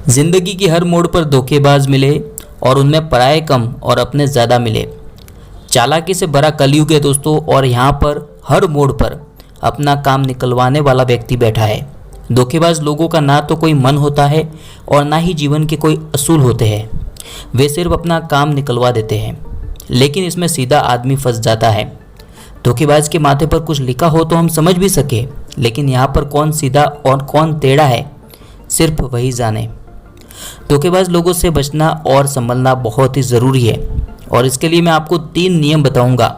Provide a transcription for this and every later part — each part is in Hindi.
जिंदगी की हर मोड़ पर धोखेबाज मिले और उनमें पराये कम और अपने ज़्यादा मिले। चालाकी से भरा कलयुग है दोस्तों, और यहाँ पर हर मोड़ पर अपना काम निकलवाने वाला व्यक्ति बैठा है। धोखेबाज लोगों का ना तो कोई मन होता है और ना ही जीवन के कोई असूल होते हैं। वे सिर्फ अपना काम निकलवा देते हैं, लेकिन इसमें सीधा आदमी फंस जाता है। धोखेबाज के माथे पर कुछ लिखा हो तो हम समझ भी सके, लेकिन यहाँ पर कौन सीधा और कौन टेढ़ा है सिर्फ वही जाने। धोखेबाज लोगों से बचना और संभलना बहुत ही ज़रूरी है, और इसके लिए मैं आपको 3 नियम बताऊंगा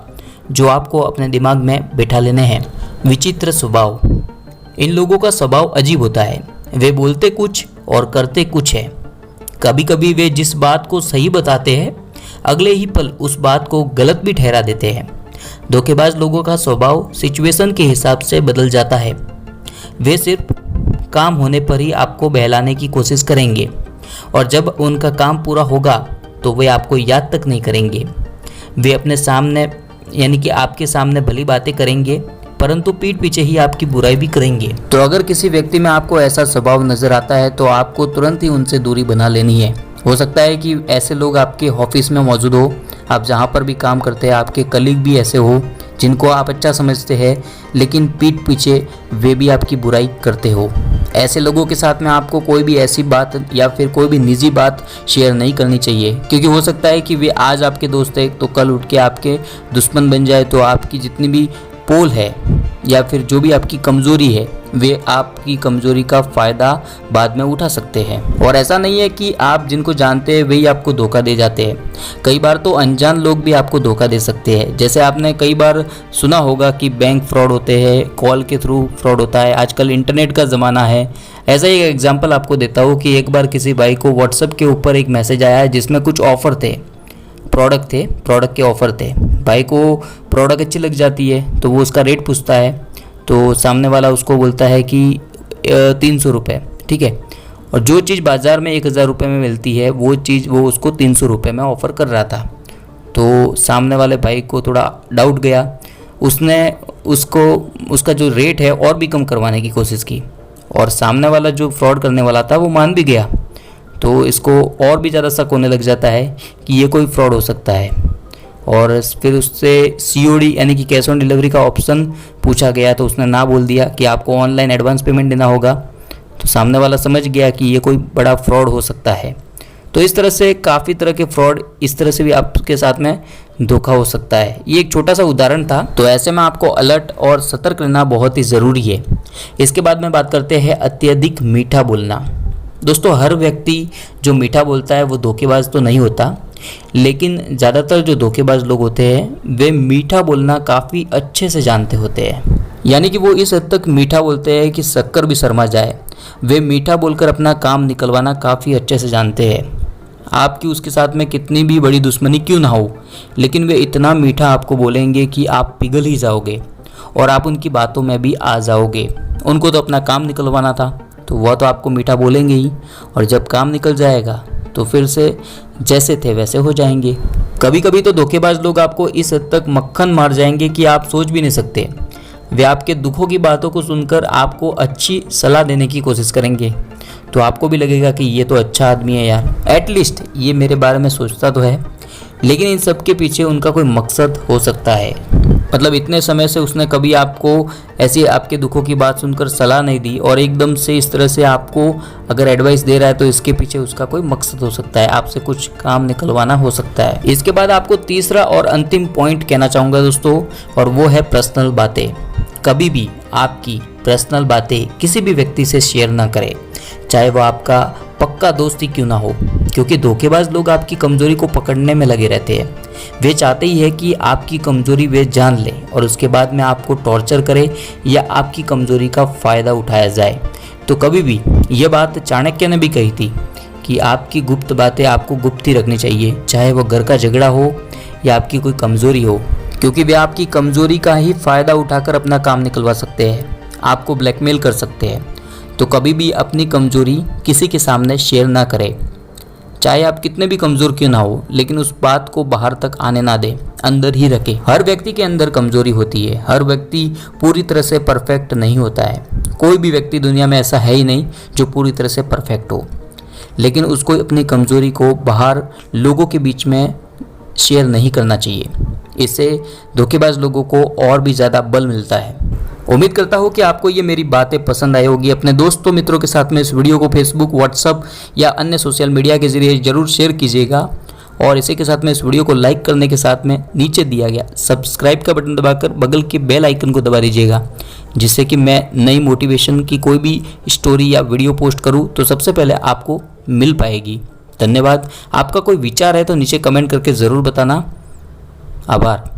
जो आपको अपने दिमाग में बिठा लेने हैं। विचित्र स्वभाव। इन लोगों का स्वभाव अजीब होता है। वे बोलते कुछ और करते कुछ है। कभी कभी वे जिस बात को सही बताते हैं, अगले ही पल उस बात को गलत भी ठहरा देते हैं। धोखेबाज लोगों का स्वभाव सिचुएशन के हिसाब से बदल जाता है। वे सिर्फ काम होने पर ही आपको बहलाने की कोशिश करेंगे, और जब उनका काम पूरा होगा तो वे आपको याद तक नहीं करेंगे। वे अपने सामने यानी कि आपके सामने भली बातें करेंगे, परंतु पीठ पीछे ही आपकी बुराई भी करेंगे। तो अगर किसी व्यक्ति में आपको ऐसा स्वभाव नजर आता है तो आपको तुरंत ही उनसे दूरी बना लेनी है। हो सकता है कि ऐसे लोग आपके ऑफिस में मौजूद हो, आप जहाँ पर भी काम करते हैं आपके कलीग भी ऐसे हो जिनको आप अच्छा समझते हैं, लेकिन पीठ पीछे वे भी आपकी बुराई करते हो। ऐसे लोगों के साथ में आपको कोई भी ऐसी बात या फिर कोई भी निजी बात शेयर नहीं करनी चाहिए, क्योंकि हो सकता है कि वे आज आपके दोस्त हैं तो कल उठ के आपके दुश्मन बन जाए। तो आपकी जितनी भी पोल है या फिर जो भी आपकी कमज़ोरी है, वे आपकी कमज़ोरी का फ़ायदा बाद में उठा सकते हैं। और ऐसा नहीं है कि आप जिनको जानते हैं वही आपको धोखा दे जाते हैं। कई बार तो अनजान लोग भी आपको धोखा दे सकते हैं। जैसे आपने कई बार सुना होगा कि बैंक फ्रॉड होते हैं, कॉल के थ्रू फ्रॉड होता है, आजकल इंटरनेट का ज़माना है। ऐसा ही एक एग्जाम्पल आपको देता हूँ कि एक बार किसी भाई को व्हाट्सएप के ऊपर एक मैसेज आया जिसमें कुछ ऑफ़र थे, प्रोडक्ट के ऑफ़र थे। भाई को प्रोडक्ट अच्छी लग जाती है तो वो उसका रेट पूछता है, तो सामने वाला उसको बोलता है कि 300 रुपये, ठीक है। और जो चीज़ बाज़ार में 1000 रुपये में मिलती है वो चीज़ वो उसको 300 रुपये में ऑफ़र कर रहा था। तो सामने वाले भाई को थोड़ा डाउट गया, उसने उसका जो रेट है और भी कम करवाने की कोशिश की, और सामने वाला जो फ्रॉड करने वाला था वो मान भी गया। तो इसको और भी ज़्यादा शक होने लग जाता है कि ये कोई फ्रॉड हो सकता है, और फिर उससे COD यानी कि कैश ऑन डिलीवरी का ऑप्शन पूछा गया तो उसने ना बोल दिया कि आपको ऑनलाइन एडवांस पेमेंट देना होगा। तो सामने वाला समझ गया कि ये कोई बड़ा फ्रॉड हो सकता है। तो इस तरह से काफ़ी तरह के फ्रॉड इस तरह से भी आपके साथ में धोखा हो सकता है। ये एक छोटा सा उदाहरण था। तो ऐसे में आपको अलर्ट और सतर्क रहना बहुत ही ज़रूरी है। इसके बाद में बात करते हैं अत्यधिक मीठा बोलना। दोस्तों, हर व्यक्ति जो मीठा बोलता है वो धोखेबाज तो नहीं होता, लेकिन ज़्यादातर जो धोखेबाज लोग होते हैं वे मीठा बोलना काफ़ी अच्छे से जानते होते हैं। यानी कि वो इस हद तक मीठा बोलते हैं कि शक्कर भी शर्मा जाए। वे मीठा बोलकर अपना काम निकलवाना काफ़ी अच्छे से जानते हैं। आपकी उसके साथ में कितनी भी बड़ी दुश्मनी क्यों ना हो, लेकिन वे इतना मीठा आपको बोलेंगे कि आप पिघल ही जाओगे और आप उनकी बातों में भी आ जाओगे। उनको तो अपना काम निकलवाना था तो वह तो आपको मीठा बोलेंगे ही, और जब काम निकल जाएगा तो फिर से जैसे थे वैसे हो जाएंगे। कभी कभी तो धोखेबाज लोग आपको इस हद तक मक्खन मार जाएंगे कि आप सोच भी नहीं सकते। वे आपके दुखों की बातों को सुनकर आपको अच्छी सलाह देने की कोशिश करेंगे, तो आपको भी लगेगा कि ये तो अच्छा आदमी है यार, एटलीस्ट ये मेरे बारे में सोचता तो है। लेकिन इन सब के पीछे उनका कोई मकसद हो सकता है। मतलब इतने समय से उसने कभी आपको ऐसी आपके दुखों की बात सुनकर सलाह नहीं दी, और एकदम से इस तरह से आपको अगर एडवाइस दे रहा है तो इसके पीछे उसका कोई मकसद हो सकता है, आपसे कुछ काम निकलवाना हो सकता है। इसके बाद आपको तीसरा और अंतिम पॉइंट कहना चाहूँगा दोस्तों, और वो है पर्सनल बातें। कभी भी आपकी पर्सनल बातें किसी भी व्यक्ति से शेयर ना करें, चाहे वो आपका पक्का दोस्त ही क्यों ना हो, क्योंकि धोखेबाज लोग आपकी कमज़ोरी को पकड़ने में लगे रहते हैं। वे चाहते ही है कि आपकी कमज़ोरी वे जान लें और उसके बाद में आपको टॉर्चर करे या आपकी कमज़ोरी का फ़ायदा उठाया जाए। तो कभी भी ये बात चाणक्य ने भी कही थी कि आपकी गुप्त बातें आपको गुप्त ही रखनी चाहिए, चाहे वो घर का झगड़ा हो या आपकी कोई कमज़ोरी हो, क्योंकि वे आपकी कमज़ोरी का ही फ़ायदा उठाकर अपना काम निकलवा सकते हैं, आपको ब्लैकमेल कर सकते हैं। तो कभी भी अपनी कमज़ोरी किसी के सामने शेयर ना करें, चाहे आप कितने भी कमज़ोर क्यों ना हो, लेकिन उस बात को बाहर तक आने ना दें, अंदर ही रखें। हर व्यक्ति के अंदर कमज़ोरी होती है, हर व्यक्ति पूरी तरह से परफेक्ट नहीं होता है। कोई भी व्यक्ति दुनिया में ऐसा है ही नहीं जो पूरी तरह से परफेक्ट हो। लेकिन उसको अपनी कमज़ोरी को बाहर लोगों के बीच में शेयर नहीं करना चाहिए। इससे धोखेबाज लोगों को और भी ज़्यादा बल मिलता है। उम्मीद करता हूँ कि आपको ये मेरी बातें पसंद आई होगी। अपने दोस्तों मित्रों के साथ में इस वीडियो को फेसबुक, व्हाट्सएप या अन्य सोशल मीडिया के ज़रिए ज़रूर शेयर कीजिएगा। और इसी के साथ में इस वीडियो को लाइक करने के साथ में नीचे दिया गया सब्सक्राइब का बटन दबाकर बगल के बेल आइकन को दबा दीजिएगा, जिससे कि मैं नई मोटिवेशन की कोई भी स्टोरी या वीडियो पोस्ट करूं तो सबसे पहले आपको मिल पाएगी। धन्यवाद। आपका कोई विचार है तो नीचे कमेंट करके ज़रूर बताना। आभार।